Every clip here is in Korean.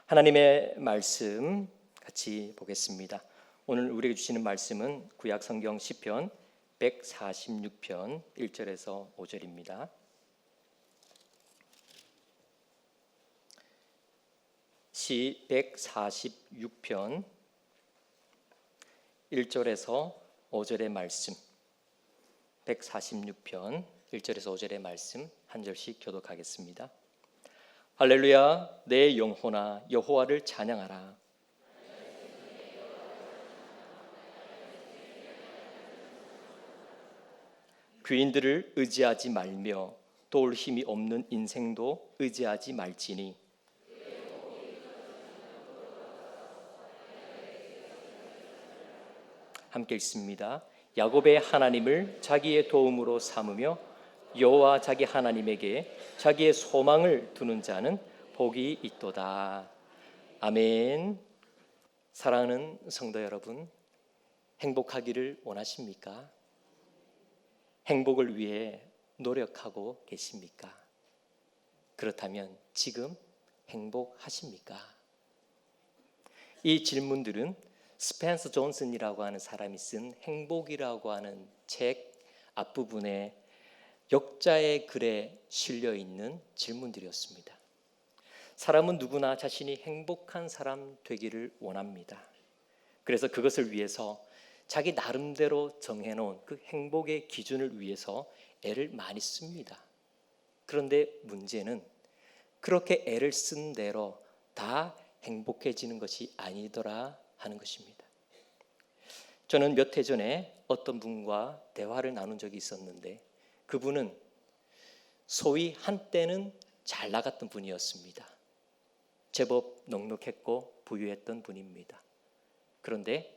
하나님의 말씀 같이 보겠습니다. 오늘 우리에게 주시는 말씀은 구약 성경 시편 146편 1절에서 5절입니다. 시 146편 1절에서 5절의 말씀, 146편 1절에서 5절의 말씀 한 절씩 교독하겠습니다. 할렐루야, 내 영혼아 여호와를 찬양하라. 귀인들을 의지하지 말며 도울 힘이 없는 인생도 의지하지 말지니 함께 읽습니다. 야곱의 하나님을 자기의 도움으로 삼으며 여호와 자기 하나님에게 자기의 소망을 두는 자는 복이 있도다. 아멘. 사랑하는 성도 여러분, 행복하기를 원하십니까? 행복을 위해 노력하고 계십니까? 그렇다면 지금 행복하십니까? 이 질문들은 스펜서 존슨이라고 하는 사람이 쓴 행복이라고 하는 책 앞부분에 역자의 글에 실려 있는 질문들이었습니다. 사람은 누구나 자신이 행복한 사람 되기를 원합니다. 그래서 그것을 위해서 자기 나름대로 정해놓은 그 행복의 기준을 위해서 애를 많이 씁니다. 그런데 문제는 그렇게 애를 쓴 대로 다 행복해지는 것이 아니더라 하는 것입니다. 저는 몇 해 전에 어떤 분과 대화를 나눈 적이 있었는데 그분은 소위 한때는 잘 나갔던 분이었습니다. 제법 넉넉했고 부유했던 분입니다. 그런데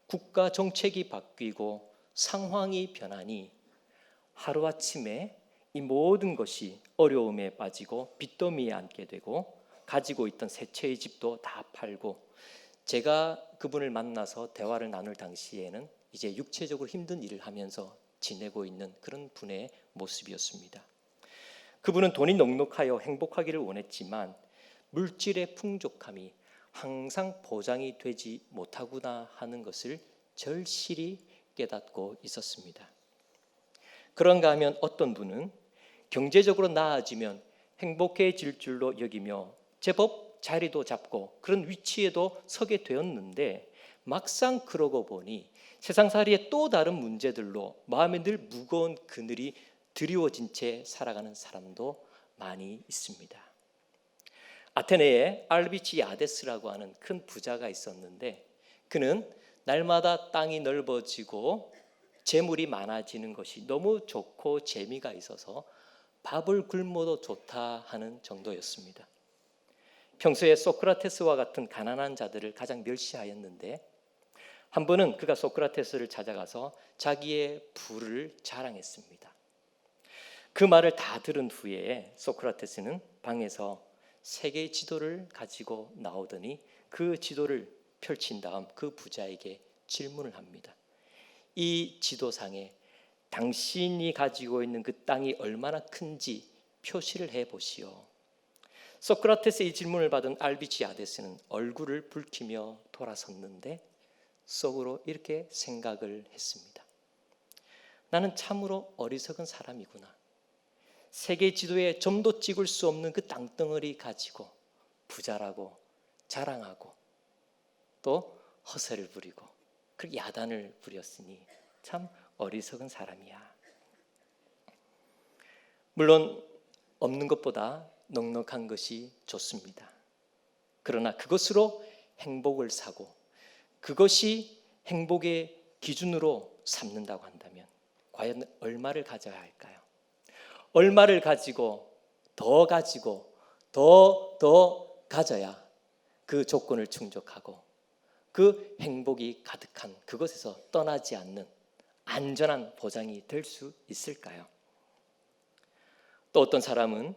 국가 정책이 바뀌고 상황이 변하니 하루아침에 이 모든 것이 어려움에 빠지고 빚더미에 앉게 되고 가지고 있던 세 채의 집도 다 팔고 제가 그분을 만나서 대화를 나눌 당시에는 이제 육체적으로 힘든 일을 하면서 지내고 있는 그런 분의 모습이었습니다. 그분은 돈이 넉넉하여 행복하기를 원했지만 물질의 풍족함이 항상 보장이 되지 못하구나 하는 것을 절실히 깨닫고 있었습니다. 그런가 하면 어떤 분은 경제적으로 나아지면 행복해질 줄로 여기며 제법 자리도 잡고 그런 위치에도 서게 되었는데 막상 그러고 보니 세상살이의 또 다른 문제들로 마음에 늘 무거운 그늘이 드리워진 채 살아가는 사람도 많이 있습니다. 아테네에 알비치아데스라고 하는 큰 부자가 있었는데 그는 날마다 땅이 넓어지고 재물이 많아지는 것이 너무 좋고 재미가 있어서 밥을 굶어도 좋다 하는 정도였습니다. 평소에 소크라테스와 같은 가난한 자들을 가장 멸시하였는데 한 번은 그가 소크라테스를 찾아가서 자기의 부를 자랑했습니다. 그 말을 다 들은 후에 소크라테스는 방에서 세계 지도를 가지고 나오더니 그 지도를 펼친 다음 그 부자에게 질문을 합니다. 이 지도상에 당신이 가지고 있는 그 땅이 얼마나 큰지 표시를 해보시오. 소크라테스의 이 질문을 받은 알비치아데스는 얼굴을 붉히며 돌아섰는데 속으로 이렇게 생각을 했습니다. 나는 참으로 어리석은 사람이구나. 세계 지도에 점도 찍을 수 없는 그 땅덩어리 가지고 부자라고 자랑하고 또 허세를 부리고 그 야단을 부렸으니 참 어리석은 사람이야. 물론 없는 것보다 넉넉한 것이 좋습니다. 그러나 그것으로 행복을 사고 그것이 행복의 기준으로 삼는다고 한다면 과연 얼마를 가져야 할까요? 얼마를 가지고 더 가져야 그 조건을 충족하고 그 행복이 가득한 그것에서 떠나지 않는 안전한 보장이 될 수 있을까요? 또 어떤 사람은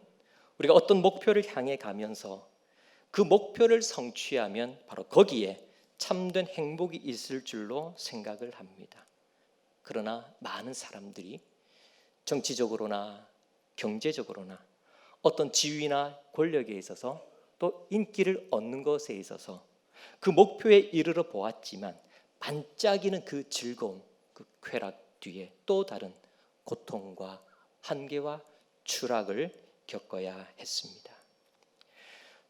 우리가 어떤 목표를 향해 가면서 그 목표를 성취하면 바로 거기에 참된 행복이 있을 줄로 생각을 합니다. 그러나 많은 사람들이 정치적으로나 경제적으로나 어떤 지위나 권력에 있어서 또 인기를 얻는 것에 있어서 그 목표에 이르러 보았지만 반짝이는 그 즐거움, 그 쾌락 뒤에 또 다른 고통과 한계와 추락을 겪어야 했습니다.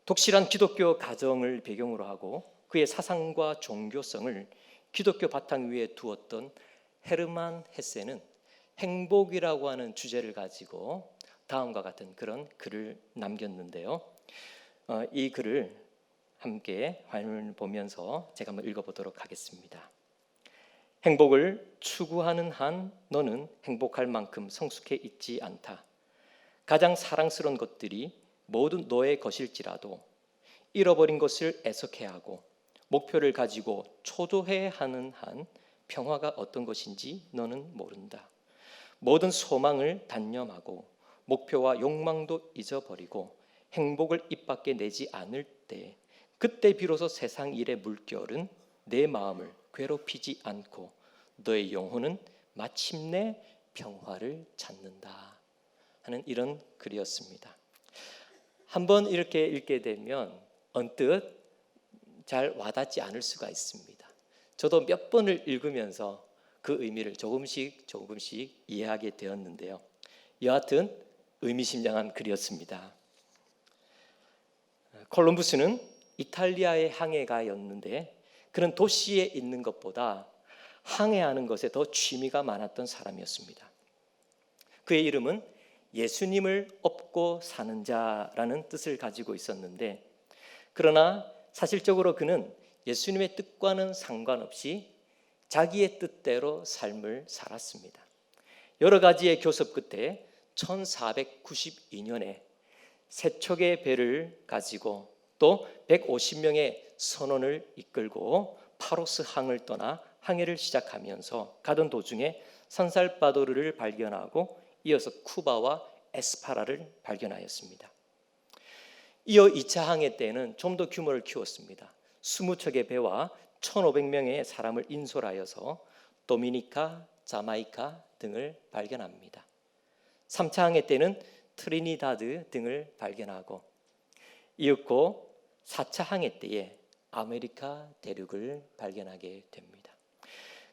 독실한 기독교 가정을 배경으로 하고 그의 사상과 종교성을 기독교 바탕 위에 두었던 헤르만 헤세는 행복이라고 하는 주제를 가지고 다음과 같은 그런 글을 남겼는데요. 이 글을 함께 화면을 보면서 제가 한번 읽어보도록 하겠습니다. 행복을 추구하는 한 너는 행복할 만큼 성숙해 있지 않다. 가장 사랑스러운 것들이 모두 너의 것일지라도 잃어버린 것을 애석해 하고 목표를 가지고 초조해 하는 한 평화가 어떤 것인지 너는 모른다. 모든 소망을 단념하고 목표와 욕망도 잊어버리고 행복을 입 밖에 내지 않을 때 그때 비로소 세상 일의 물결은 내 마음을 괴롭히지 않고 너의 영혼은 마침내 평화를 찾는다 하는 이런 글이었습니다. 한번 이렇게 읽게 되면 언뜻 잘 와닿지 않을 수가 있습니다. 저도 몇 번을 읽으면서 그 의미를 조금씩 이해하게 되었는데요. 여하튼 의미심장한 글이었습니다. 콜럼부스는 이탈리아의 항해가였는데 그는 도시에 있는 것보다 항해하는 것에 더 취미가 많았던 사람이었습니다. 그의 이름은 예수님을 업고 사는 자라는 뜻을 가지고 있었는데 그러나 사실적으로 그는 예수님의 뜻과는 상관없이 자기의 뜻대로 삶을 살았습니다. 여러 가지의 교섭 끝에 1492년에 세 척의 배를 가지고 또 150명의 선원을 이끌고 파로스 항을 떠나 항해를 시작하면서 가던 도중에 산살바도르를 발견하고 이어서 쿠바와 에스파라를 발견하였습니다. 이어 2차 항해 때는 좀 더 규모를 키웠습니다. 20척의 배와 1,500명의 사람을 인솔하여서 도미니카, 자마이카 등을 발견합니다. 3차 항해 때는 트리니다드 등을 발견하고 이윽고 4차 항해 때에 아메리카 대륙을 발견하게 됩니다.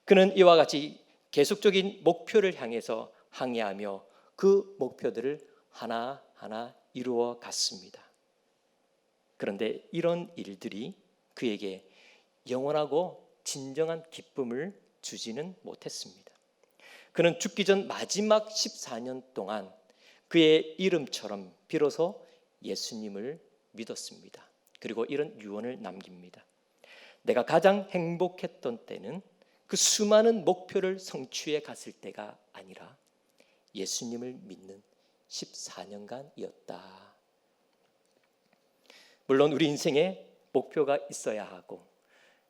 그는 이와 같이 계속적인 목표를 향해서 항해하며 그 목표들을 하나하나 이루어 갔습니다. 그런데 이런 일들이 그에게 영원하고 진정한 기쁨을 주지는 못했습니다. 그는 죽기 전 마지막 14년 동안 그의 이름처럼 비로소 예수님을 믿었습니다. 그리고 이런 유언을 남깁니다. 내가 가장 행복했던 때는 그 수많은 목표를 성취해 갔을 때가 아니라 예수님을 믿는 14년간이었다. 물론 우리 인생에 목표가 있어야 하고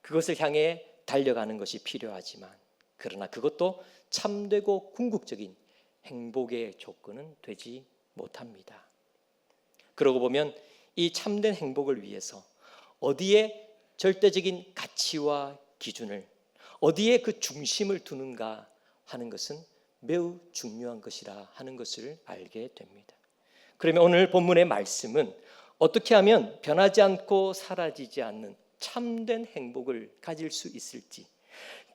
그것을 향해 달려가는 것이 필요하지만 그러나 그것도 참되고 궁극적인 행복의 조건은 되지 못합니다. 그러고 보면 이 참된 행복을 위해서 어디에 절대적인 가치와 기준을 어디에 그 중심을 두는가 하는 것은 매우 중요한 것이라 하는 것을 알게 됩니다. 그러면 오늘 본문의 말씀은 어떻게 하면 변하지 않고 사라지지 않는 참된 행복을 가질 수 있을지,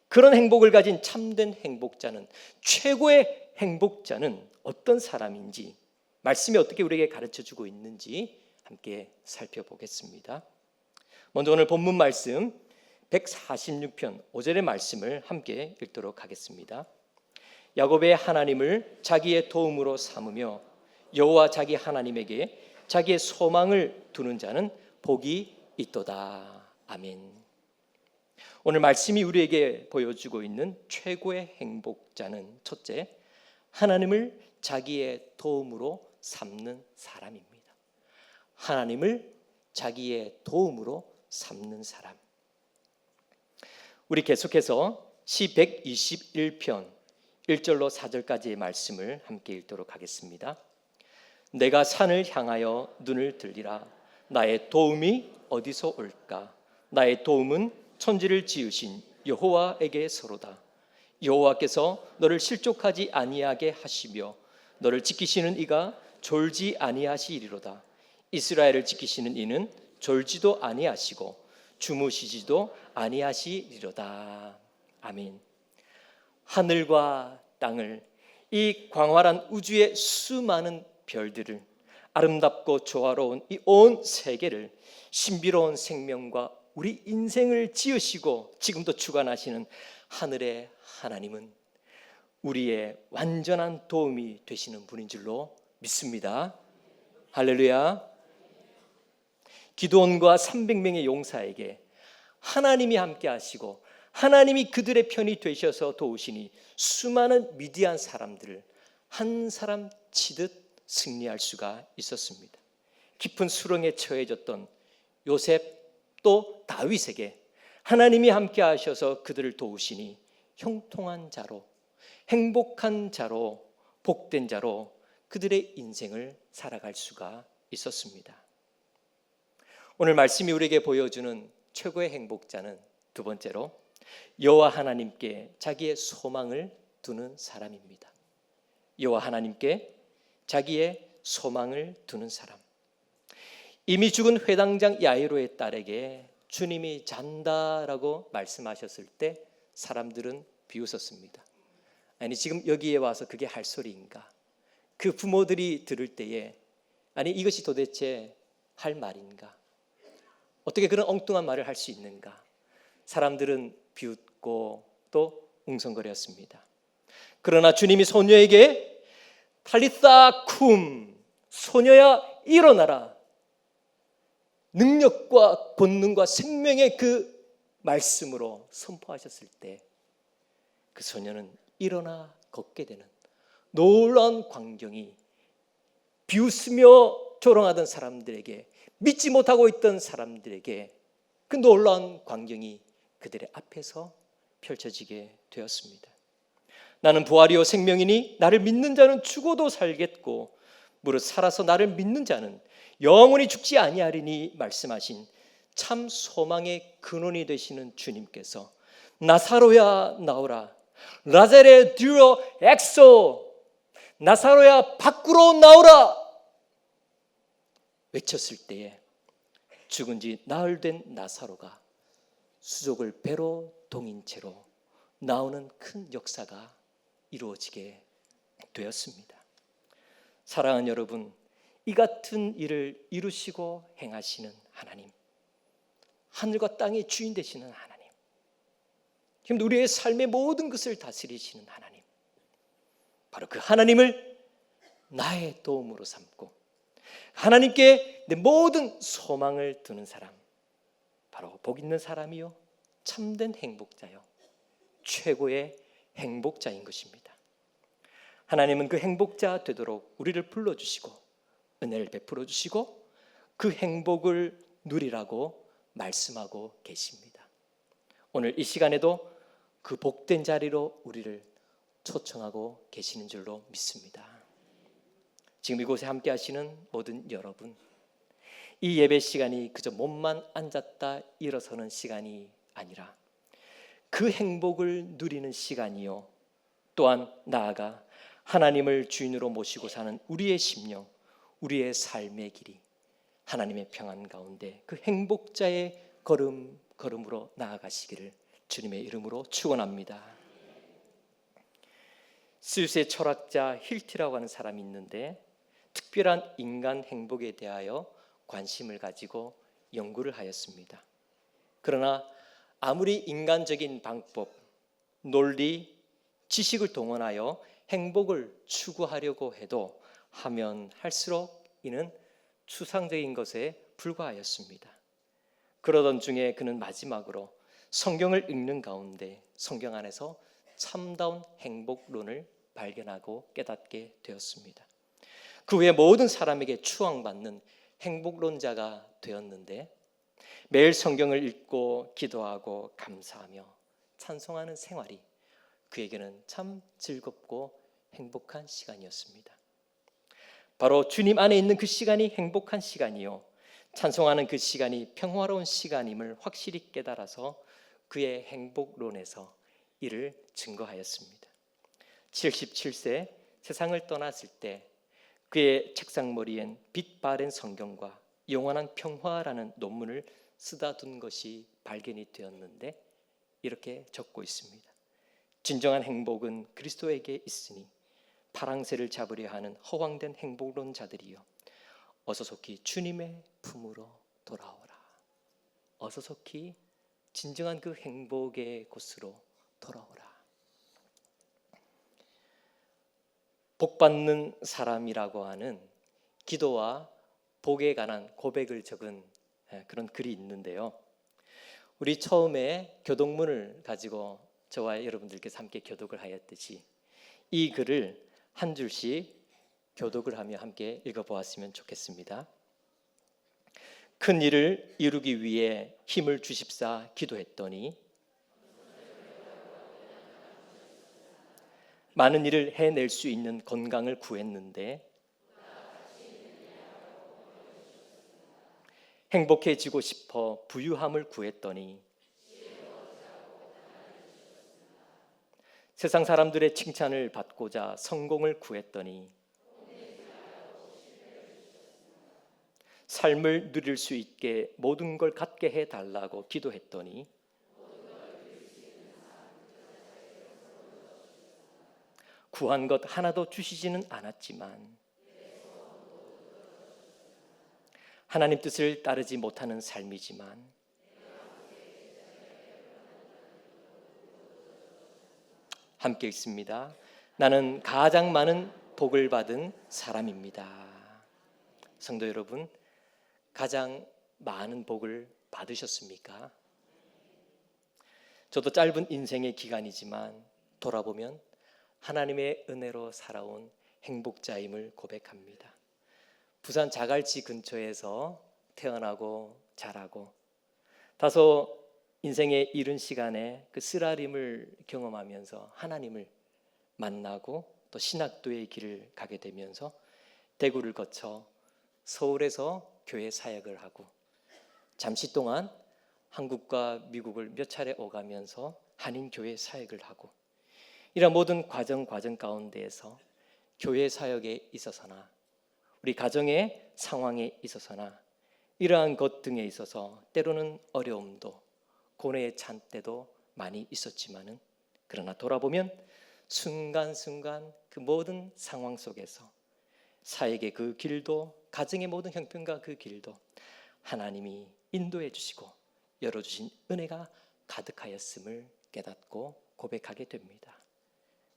그런 행복을 가진 참된 행복자는, 최고의 행복자는 어떤 사람인지, 말씀이 어떻게 우리에게 가르쳐주고 있는지 함께 살펴보겠습니다. 먼저 오늘 본문 말씀 146편 5절의 말씀을 함께 읽도록 하겠습니다. 야곱의 하나님을 자기의 도움으로 삼으며 여호와 자기 하나님에게 자기의 소망을 두는 자는 복이 있도다. 아멘. 오늘 말씀이 우리에게 보여주고 있는 최고의 행복자는 첫째, 하나님을 자기의 도움으로 삼는 사람입니다. 하나님을 자기의 도움으로 삼는 사람. 우리 계속해서 시 121편 1절로 4절까지의 말씀을 함께 읽도록 하겠습니다. 내가 산을 향하여 눈을 들리라. 나의 도움이 어디서 올까? 나의 도움은 천지를 지으신 여호와에게서로다. 여호와께서 너를 실족하지 아니하게 하시며 너를 지키시는 이가 졸지 아니하시리로다. 이스라엘을 지키시는 이는 졸지도 아니하시고 주무시지도 아니하시리로다. 아멘. 하늘과 땅을, 이 광활한 우주의 수많은 별들을, 아름답고 조화로운 이 온 세계를, 신비로운 생명과 우리 인생을 지으시고 지금도 주관하시는 하늘의 하나님은 우리의 완전한 도움이 되시는 분인 줄로 믿습니다. 할렐루야. 기드온과 300명의 용사에게 하나님이 함께 하시고 하나님이 그들의 편이 되셔서 도우시니 수많은 미디안 사람들을 한 사람 치듯 승리할 수가 있었습니다. 깊은 수렁에 처해졌던 요셉 또 다윗에게 하나님이 함께 하셔서 그들을 도우시니 형통한 자로, 행복한 자로, 복된 자로 그들의 인생을 살아갈 수가 있었습니다. 오늘 말씀이 우리에게 보여주는 최고의 행복자는 두 번째로 여호와 하나님께 자기의 소망을 두는 사람입니다. 여호와 하나님께 자기의 소망을 두는 사람. 이미 죽은 회당장 야이로의 딸에게 주님이 잔다라고 말씀하셨을 때 사람들은 비웃었습니다. 아니, 지금 여기에 와서 그게 할 소리인가? 그 부모들이 들을 때에 아니, 이것이 도대체 할 말인가? 어떻게 그런 엉뚱한 말을 할 수 있는가? 사람들은 비웃고 또 웅성거렸습니다. 그러나 주님이 소녀에게 탈리타 쿰, 소녀야 일어나라, 능력과 권능과 생명의 그 말씀으로 선포하셨을 때 그 소녀는 일어나 걷게 되는 놀라운 광경이 비웃으며 조롱하던 사람들에게, 믿지 못하고 있던 사람들에게 그 놀라운 광경이 그들의 앞에서 펼쳐지게 되었습니다. 나는 부활이요 생명이니 나를 믿는 자는 죽어도 살겠고 무릇 살아서 나를 믿는 자는 영원히 죽지 아니하리니 말씀하신 참 소망의 근원이 되시는 주님께서 나사로야 나오라, 라자레 듀로 엑소, 나사로야 밖으로 나오라 외쳤을 때에 죽은 지 나흘 된 나사로가 수족을 배로 동인 채로 나오는 큰 역사가 이루어지게 되었습니다. 사랑하는 여러분, 이 같은 일을 이루시고 행하시는 하나님, 하늘과 땅의 주인 되시는 하나님, 지금 우리의 삶의 모든 것을 다스리시는 하나님, 바로 그 하나님을 나의 도움으로 삼고 하나님께 내 모든 소망을 두는 사람, 바로 복 있는 사람이요 참된 행복자요 최고의 행복자인 것입니다. 하나님은 그 행복자 되도록 우리를 불러주시고 은혜를 베풀어 주시고 그 행복을 누리라고 말씀하고 계십니다. 오늘 이 시간에도 그 복된 자리로 우리를 초청하고 계시는 줄로 믿습니다. 지금 이곳에 함께 하시는 모든 여러분, 이 예배 시간이 그저 몸만 앉았다 일어서는 시간이 아니라 그 행복을 누리는 시간이요, 또한 나아가 하나님을 주인으로 모시고 사는 우리의 심령, 우리의 삶의 길이 하나님의 평안 가운데 그 행복자의 걸음으로 나아가시기를 주님의 이름으로 축원합니다. 스위스의 철학자 힐티라고 하는 사람이 있는데 특별한 인간 행복에 대하여 관심을 가지고 연구를 하였습니다. 그러나 아무리 인간적인 방법, 논리, 지식을 동원하여 행복을 추구하려고 해도 하면 할수록 이는 추상적인 것에 불과하였습니다. 그러던 중에 그는 마지막으로 성경을 읽는 가운데 성경 안에서 참다운 행복론을 발견하고 깨닫게 되었습니다. 그 후에 모든 사람에게 추앙받는 행복론자가 되었는데 매일 성경을 읽고 기도하고 감사하며 찬송하는 생활이 그에게는 참 즐겁고 행복한 시간이었습니다. 바로 주님 안에 있는 그 시간이 행복한 시간이요, 찬송하는 그 시간이 평화로운 시간임을 확실히 깨달아서 그의 행복론에서 이를 증거하였습니다. 77세 세상을 떠났을 때 그의 책상머리엔 빛 바랜 성경과 영원한 평화라는 논문을 쓰다둔 것이 발견이 되었는데 이렇게 적고 있습니다. 진정한 행복은 그리스도에게 있으니 파랑새를 잡으려 하는 허황된 행복론자들이여 어서 속히 주님의 품으로 돌아오라. 어서 속히 진정한 그 행복의 곳으로 돌아오라. 복받는 사람이라고 하는 기도와 복에 관한 고백을 적은 그런 글이 있는데요. 우리 처음에 교독문을 가지고 저와 여러분들께서 함께 교독을 하였듯이 이 글을 한 줄씩 교독을 하며 함께 읽어보았으면 좋겠습니다. 큰 일을 이루기 위해 힘을 주십사 기도했더니 많은 일을 해낼 수 있는 건강을 구했는데 행복해지고 싶어 부유함을 구했더니 세상 사람들의 칭찬을 받고자 성공을 구했더니 삶을 누릴 수 있게 모든 걸 갖게 해달라고 기도했더니 구한 것 하나도 주시지는 않았지만 하나님 뜻을 따르지 못하는 삶이지만 함께 읽습니다. 나는 가장 많은 복을 받은 사람입니다. 성도 여러분, 가장 많은 복을 받으셨습니까? 저도 짧은 인생의 기간이지만 돌아보면 하나님의 은혜로 살아온 행복자임을 고백합니다. 부산 자갈치 근처에서 태어나고 자라고 다소 인생의 이른 시간에 그 쓰라림을 경험하면서 하나님을 만나고 또 신학도의 길을 가게 되면서 대구를 거쳐 서울에서 교회 사역을 하고 잠시 동안 한국과 미국을 몇 차례 오가면서 한인교회 사역을 하고 이런 모든 과정 가운데에서 교회 사역에 있어서나 우리 가정의 상황에 있어서나 이러한 것 등에 있어서 때로는 어려움도 고뇌에 찬 때도 많이 있었지만은 그러나 돌아보면 순간순간 그 모든 상황 속에서 사역의 그 길도 가정의 모든 형편과 그 길도 하나님이 인도해 주시고 열어주신 은혜가 가득하였음을 깨닫고 고백하게 됩니다.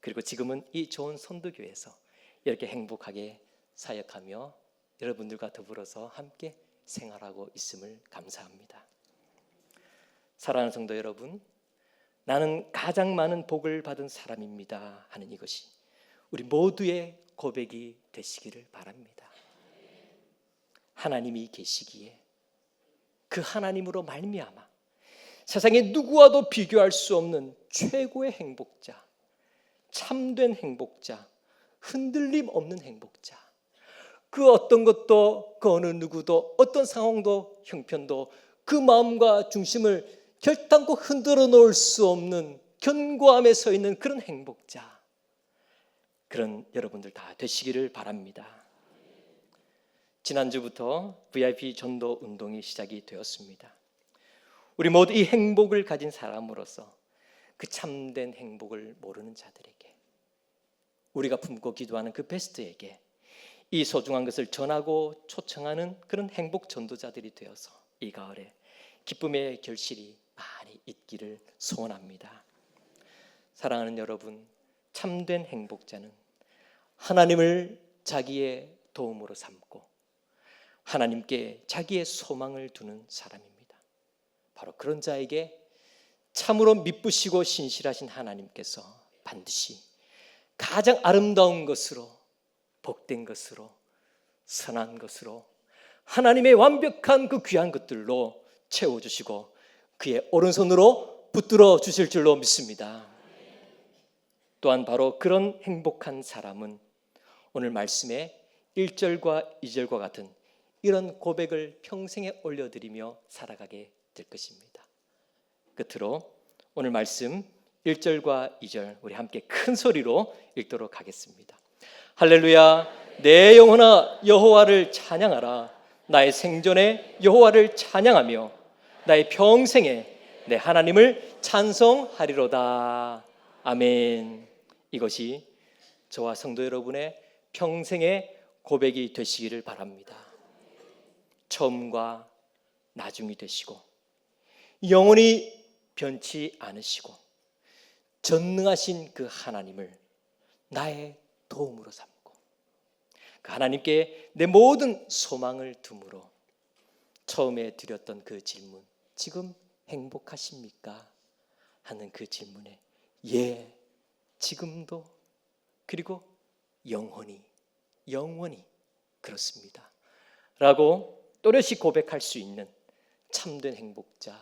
그리고 지금은 이 좋은 선두교회에서 이렇게 행복하게 사역하며 여러분들과 더불어서 함께 생활하고 있음을 감사합니다. 사랑하는 성도 여러분, 나는 가장 많은 복을 받은 사람입니다 하는 이것이 우리 모두의 고백이 되시기를 바랍니다. 하나님이 계시기에 그 하나님으로 말미암아 세상에 누구와도 비교할 수 없는 최고의 행복자, 참된 행복자, 흔들림 없는 행복자, 그 어떤 것도 그 어느 누구도 어떤 상황도 형편도 그 마음과 중심을 결단코 흔들어 놓을 수 없는 견고함에 서 있는 그런 행복자, 그런 여러분들 다 되시기를 바랍니다. 지난주부터 VIP 전도 운동이 시작이 되었습니다. 우리 모두 이 행복을 가진 사람으로서 그 참된 행복을 모르는 자들에게 우리가 품고 기도하는 그 베스트에게 이 소중한 것을 전하고 초청하는 그런 행복 전도자들이 되어서 이 가을에 기쁨의 결실이 많이 있기를 소원합니다. 사랑하는 여러분, 참된 행복자는 하나님을 자기의 도움으로 삼고 하나님께 자기의 소망을 두는 사람입니다. 바로 그런 자에게 참으로 미쁘시고 신실하신 하나님께서 반드시 가장 아름다운 것으로, 복된 것으로, 선한 것으로 하나님의 완벽한 그 귀한 것들로 채워주시고 그의 오른손으로 붙들어 주실 줄로 믿습니다. 또한 바로 그런 행복한 사람은 오늘 말씀의 1절과 2절과 같은 이런 고백을 평생에 올려드리며 살아가게 될 것입니다. 끝으로 오늘 말씀 1절과 2절 우리 함께 큰 소리로 읽도록 하겠습니다. 할렐루야. 내 영혼아 여호와를 찬양하라. 나의 생전에 여호와를 찬양하며 나의 평생에 내 하나님을 찬송하리로다. 아멘. 이것이 저와 성도 여러분의 평생의 고백이 되시기를 바랍니다. 처음과 나중이 되시고 영원히 변치 않으시고 전능하신 그 하나님을 나의 도움으로 삼고 그 하나님께 내 모든 소망을 두므로 처음에 드렸던 그 질문, 지금 행복하십니까? 하는 그 질문에 예, 지금도 그리고 영원히 그렇습니다 라고 또렷이 고백할 수 있는 참된 행복자,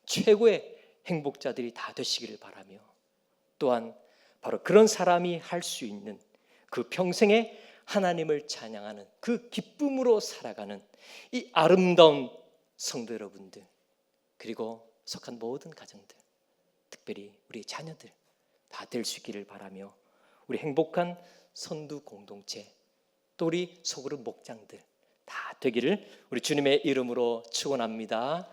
최고의 행복자들이 다 되시기를 바라며, 또한 바로 그런 사람이 할 수 있는 그 평생에 하나님을 찬양하는 그 기쁨으로 살아가는 이 아름다운 성도 여러분들, 그리고 속한 모든 가정들, 특별히 우리 자녀들 다 될 수 있기를 바라며, 우리 행복한 선두 공동체, 또 우리 소그룹 목장들 다 되기를 우리 주님의 이름으로 축원합니다.